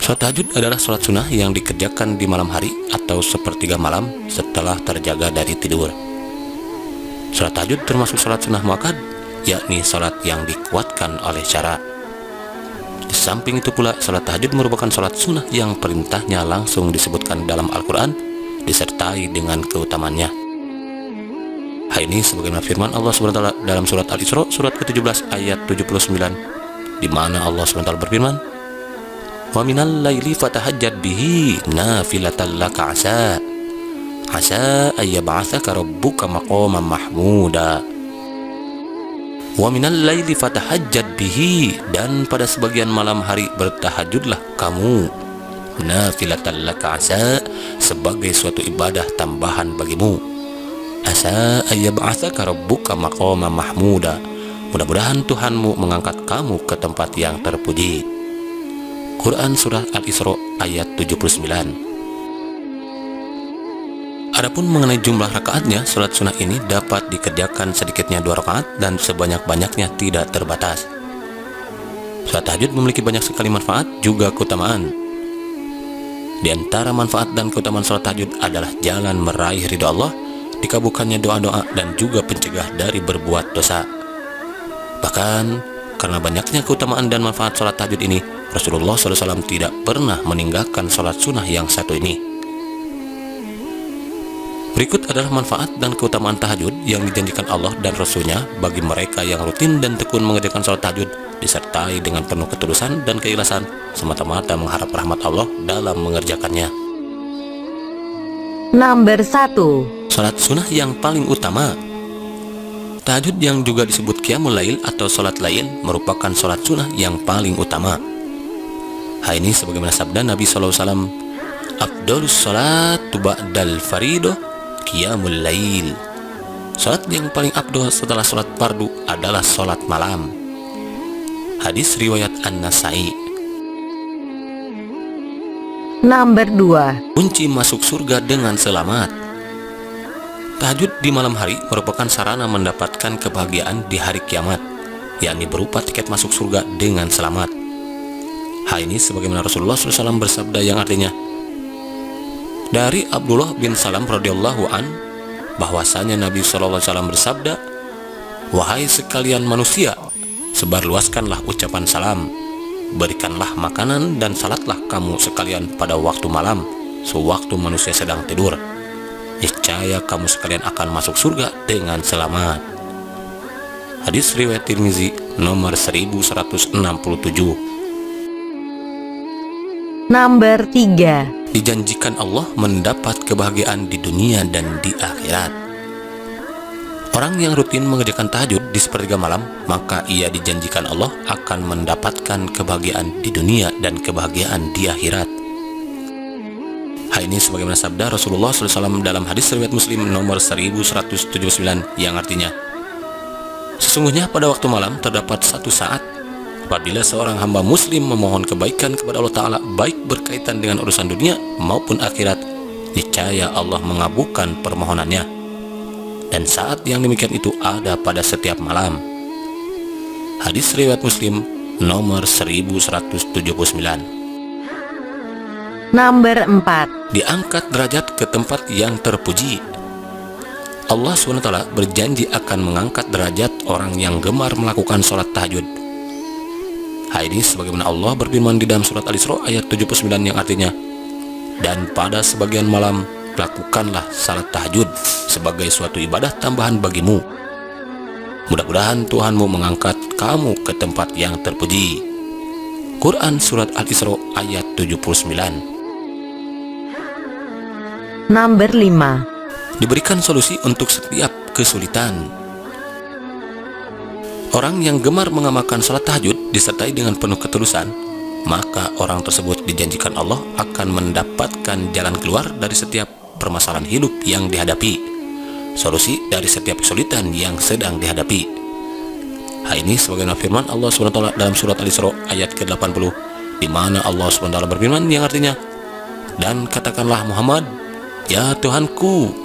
Salat tahajud adalah salat sunnah yang dikerjakan di malam hari atau sepertiga malam setelah terjaga dari tidur. Salat tahajud termasuk salat sunnah muakkad, yakni salat yang dikuatkan oleh syarat. Di samping itu pula, salat tahajud merupakan salat sunnah yang perintahnya langsung disebutkan dalam Al-Quran, disertai dengan keutamaannya. Hal ini sebagaimana firman Allah SWT dalam surat Al-Isra surat ke-17 ayat 79, di mana Allah SWT berfirman, "Wa minal laili fatahajjad bihi nafilatan laka asa ayyab'atsaka rabbuka maqaman mahmuda." Wa minal laili fatahajjad bihi, dan pada sebagian malam hari bertahajudlah kamu, nafilatan laka asa, sebagai suatu ibadah tambahan bagimu, asa ayyab'atsaka rabbuka maqaman mahmuda, mudah-mudahan Tuhanmu mengangkat kamu ke tempat yang terpuji. Quran Surah Al-Isra ayat 79. Adapun mengenai jumlah rakaatnya, salat sunnah ini dapat dikerjakan sedikitnya 2 rakaat dan sebanyak-banyaknya tidak terbatas. Salat tahajud memiliki banyak sekali manfaat juga keutamaan. Di antara manfaat dan keutamaan salat tahajud adalah jalan meraih ridha Allah, dikabulkannya doa-doa, dan juga pencegah dari berbuat dosa. Bahkan karena banyaknya keutamaan dan manfaat salat tahajud ini, Rasulullah SAW tidak pernah meninggalkan salat sunnah yang satu ini. Berikut adalah manfaat dan keutamaan tahajud yang dijanjikan Allah dan Rasul-Nya bagi mereka yang rutin dan tekun mengerjakan salat tahajud, disertai dengan penuh ketulusan dan keikhlasan, semata-mata mengharap rahmat Allah dalam mengerjakannya. Nomor 1. Salat sunnah yang paling utama. Tahajud yang juga disebut Qiyamul Lail atau salat lain merupakan salat sunnah yang paling utama. Hal ini sebagaimana sabda Nabi SAW, "Afdhalus salatu ba'dal faridoh Qiyamul Lail." Salat yang paling afdal setelah salat fardu adalah salat malam. Hadis riwayat An-Nasai. Nomor 2. Kunci masuk surga dengan selamat. Tahajud di malam hari merupakan sarana mendapatkan kebahagiaan di hari kiamat, yakni berupa tiket masuk surga dengan selamat. Hal ini sebagaimana Rasulullah SAW bersabda yang artinya, dari Abdullah bin Salam radhiyallahu an, bahwasanya Nabi SAW bersabda, "Wahai sekalian manusia, sebarluaskanlah ucapan salam, berikanlah makanan dan salatlah kamu sekalian pada waktu malam, sewaktu manusia sedang tidur. Niscaya kamu sekalian akan masuk surga dengan selamat." Hadis riwayat Tirmizi nomor 1167. Nomor 3. Dijanjikan Allah mendapat kebahagiaan di dunia dan di akhirat. Orang yang rutin mengerjakan tahajud di sepertiga malam, maka ia dijanjikan Allah akan mendapatkan kebahagiaan di dunia dan kebahagiaan di akhirat. Hal ini sebagaimana sabda Rasulullah SAW dalam hadis riwayat Muslim nomor 1179 yang artinya, "Sesungguhnya pada waktu malam terdapat satu saat apabila seorang hamba muslim memohon kebaikan kepada Allah Ta'ala, baik berkaitan dengan urusan dunia maupun akhirat, niscaya Allah mengabulkan permohonannya. Dan saat yang demikian itu ada pada setiap malam." Hadis riwayat Muslim nomor 1179. Nomor 4. Diangkat derajat ke tempat yang terpuji. Allah SWT berjanji akan mengangkat derajat orang yang gemar melakukan sholat tahajud. Hal ini sebagaimana Allah berfirman di dalam surat Al-Isra ayat 79 yang artinya, "Dan pada sebagian malam lakukanlah salat tahajud sebagai suatu ibadah tambahan bagimu. Mudah-mudahan Tuhanmu mengangkat kamu ke tempat yang terpuji." Quran Surat Al-Isra ayat 79. Nomor 5. Diberikan solusi untuk setiap kesulitan. Orang yang gemar mengamalkan salat tahajud disertai dengan penuh ketulusan, maka orang tersebut dijanjikan Allah akan mendapatkan jalan keluar dari setiap permasalahan hidup yang dihadapi, solusi dari setiap kesulitan yang sedang dihadapi. Hal ini sebagaimana firman Allah SWT dalam surat Al-Isra ayat ke-80, di mana Allah SWT berfirman yang artinya, "Dan katakanlah Muhammad, ya Tuhanku,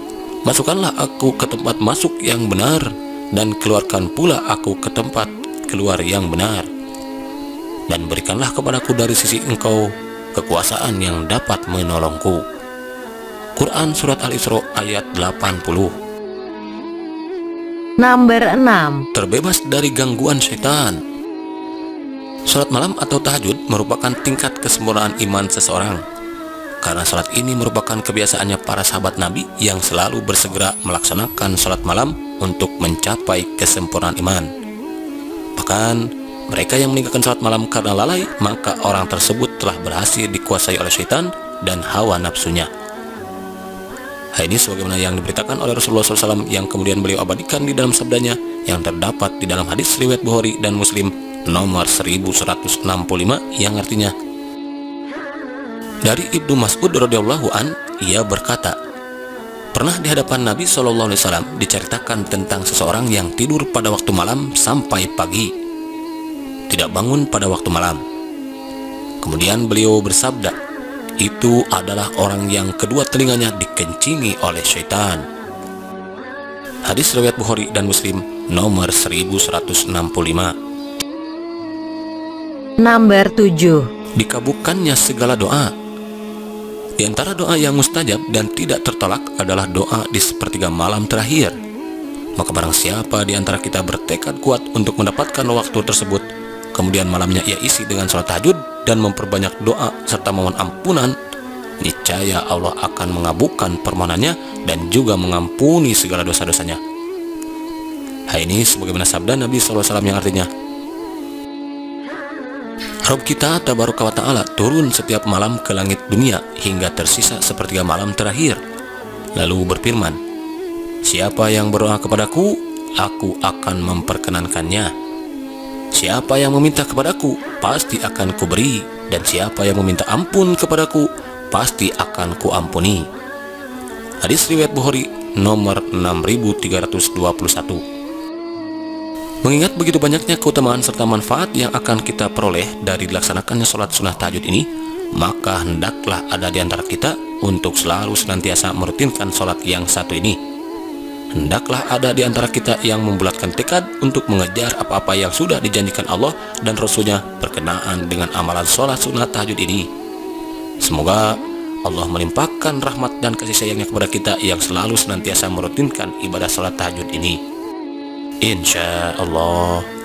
masukkanlah aku ke tempat masuk yang benar, dan keluarkan pula aku ke tempat keluar yang benar. Dan berikanlah kepadaku dari sisi Engkau kekuasaan yang dapat menolongku. Quran Surat Al-Isra ayat 80. Nomor 6. Terbebas dari gangguan setan. Salat malam atau tahajud merupakan tingkat kesempurnaan iman seseorang. Karena salat ini merupakan kebiasaannya para sahabat Nabi yang selalu bersegera melaksanakan salat malam untuk mencapai kesempurnaan iman. Bahkan mereka yang meninggalkan salat malam karena lalai, maka orang tersebut telah berhasil dikuasai oleh syaitan dan hawa nafsunya. Hal ini sebagaimana yang diberitakan oleh Rasulullah SAW yang kemudian beliau abadikan di dalam sabdanya yang terdapat di dalam hadis riwayat Bukhari dan Muslim nomor 1165 yang artinya, dari Ibnu Mas'ud radhiyallahu an, ia berkata, pernah di hadapan Nabi SAW diceritakan tentang seseorang yang tidur pada waktu malam sampai pagi, tidak bangun pada waktu malam. Kemudian beliau bersabda, itu adalah orang yang kedua telinganya dikencingi oleh syaitan. Hadis riwayat Bukhari dan Muslim nomor 1165. Nomor 7. Dikabulkannya segala doa. Di antara doa yang mustajab dan tidak tertolak adalah doa di sepertiga malam terakhir. Maka barang siapa di antara kita bertekad kuat untuk mendapatkan waktu tersebut, kemudian malamnya ia isi dengan sholat tahajud dan memperbanyak doa serta mohon ampunan, niscaya Allah akan mengabulkan permohonannya dan juga mengampuni segala dosa-dosanya. Hal ini sebagaimana sabda Nabi SAW yang artinya, Rabb kita tabaraka wa ta'ala turun setiap malam ke langit dunia hingga tersisa sepertiga malam terakhir, lalu berfirman, siapa yang berdoa kepadaku, aku akan memperkenankannya. Siapa yang meminta kepadaku, pasti akan kuberi, dan siapa yang meminta ampun kepadaku, pasti akan kuampuni. Hadis riwayat Bukhari nomor 6321. Mengingat begitu banyaknya keutamaan serta manfaat yang akan kita peroleh dari dilaksanakannya sholat sunnah tahajud ini, maka hendaklah ada di antara kita untuk selalu senantiasa merutinkan sholat yang satu ini. Hendaklah ada di antara kita yang membulatkan tekad untuk mengejar apa-apa yang sudah dijanjikan Allah dan Rasul-Nya berkenaan dengan amalan sholat sunnah tahajud ini. Semoga Allah melimpahkan rahmat dan kasih sayangnya kepada kita yang selalu senantiasa merutinkan ibadah sholat tahajud ini. Insya Allah.